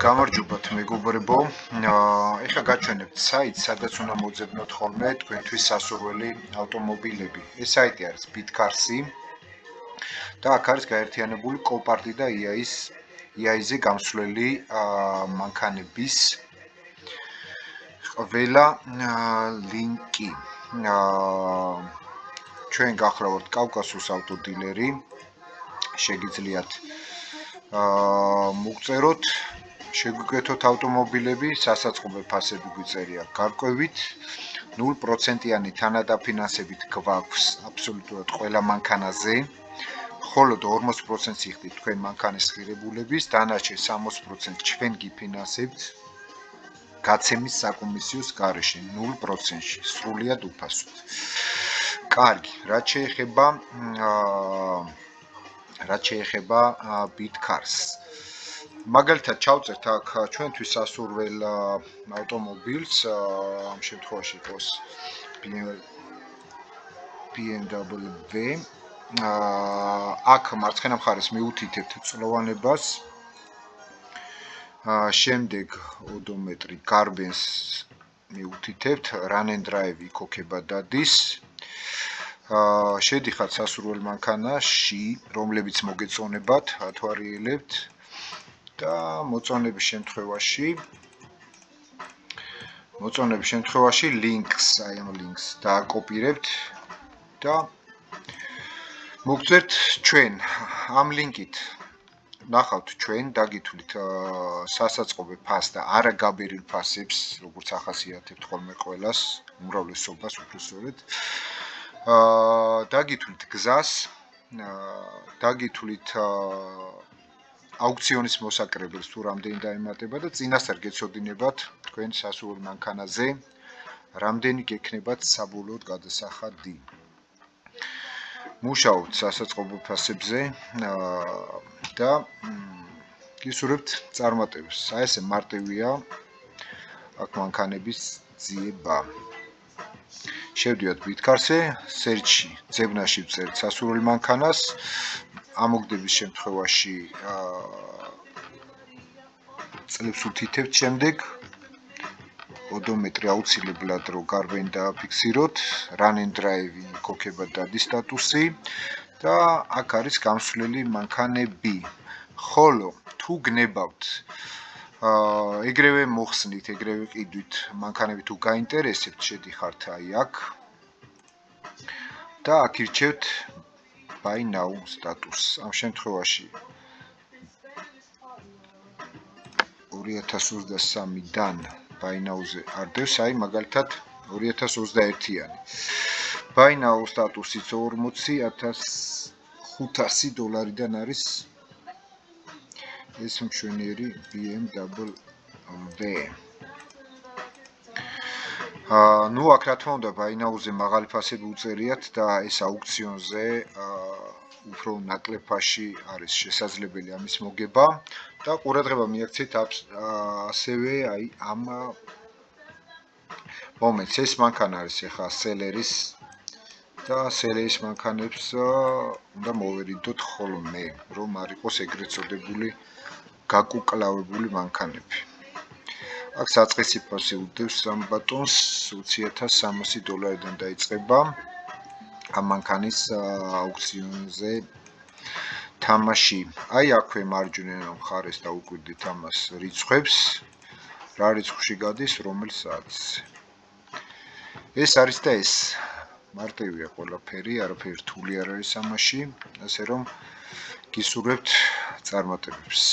გამარჯობათ მეგობრებო. ეხლა გაჩვენებთ საიტს, სადაც უნდა მოძებნოთ ხოლმე თქვენთვის სასურველი ავტომობილები. ეს საიტი არის BitCars-ი და აქ არის გაერთიანებული Copart და EAI-ზე გამსვლელი მანქანების ყველა ლინკი. ჩვენ გახლავართ კავკასიის ავტოდილერი. შეგიძლიათ მოგწეროთ, შეგვიკვეთოთ ავტომობილები, სასაწყობე ფასები გვიწერია გარკვევით, 0%-იანი თანადაფინანსებით გვაქვს აბსოლუტურად ყველა მანქანაზე, ხოლო 40%-ს იხდით თქვენ მანქანის ღირებულების, დანარჩენ 60% ჩვენ გიფინანსებთ გაცემის საკომისიოს გარეშე 0%-ში, სრულიად უფასოდ. კარგი, რაც შეეხება BitCars-ს. მაგალითად ჩავწერთ აქ ჩვენთვის სასურველ ავტომობილს, ამ შემთხვევაში იყოს BMW. აქ მარცხენა მხარეს მივუთითებთ წლოვანებას. შემდეგ ოდომეტრი გარბენს მივუთითებთ, run and drive იქოქება დადის. შედიხართ სასურველ მანქანაში, რომლებიც მოგეწონებათ, ათვარიელებთ და მოწონების შემთხვევაში ლინკს, აი ამ ლინკს დააკოპირებთ და მოგწერთ ჩვენ ამ ლინკით. ნახავთ ჩვენ დაგითვლით სასაწყობე ფასს და არაგაბერილ ფასებს, როგორც ახასიათებთ ხოლმე ყველას, უმრავლესობას უბრალოდ. დაგითვლით გზას, დაგითვლით აუქციონის მოსაკრებელს თუ რამდენი დაემატება და წინასწარ გეცოდინებათ თქვენ სასურველ მანქანაზე, რამდენი გექნებათ საბოლოოდ გადასახადი. მუშაობთ სასაწყობო ფასებზე და გისურვებთ წარმატებას. აი ესე მარტივია აქ მანქანების ძიება. შევდივართ BitCars-ზე, search-ში, ძებნაში ვწერთ სასურველ მანქანას. ამოგდების შემთხვევაში წლებს უთითებთ შემდეგ. ოდომეტრი აუცილებლად რო გარბენი დააფიქსიროთ, run and drive იქოქება დადის სტატუსი და აქ არის გამსვლელი მანქანები. ხოლო თუ გნებავთ ეგრევე მოხსნით, ეგრევე ყიდვით მანქანები თუ გაინტერესებთ, შედიხართ აი აქ და აქ ირჩევთ buy now სტატუსს. ამ შემთხვევაში 2023-დან buy now-ზე არ დევს, აი მაგალითად 2021-იანი. buy now სტატუსიც $40,500-დან არის ეს მშვენიერი BMW. ნუ აქ რა თქმა უნდა buy now-ზე მაღალი ფასები უწერიათ და ეს აუქციონზე უფრო ნაკლებ ფასში არის შესაძლებელი ამის მოგება და ყურადღება მიაქცეთ ასევე აი ამ მომენტს. ეს მანქანა არის ახლა სელერის და სელერის მანქანებს უნდა მოვერიდოთ ხოლმე, რომ არ იყოს ეგრეთ წოდებული გაკუკლავებული მანქანები. აქ საწყისი ფასი უდევს ამ ბატონს $20,300-დან დაიწყება ამ მანქანის აუქციონზე თამაში. აი აქვე მარჯვენა მხარეს დაუკვირდით ამას რიცხვებს, რა რიცხვში გადის რომელ საათზე. ეს არის და ეს მარტივია ყველაფერი, არაფერი რთული არ არის ამაში, ასე რომ გისურვებთ წარმატებებს.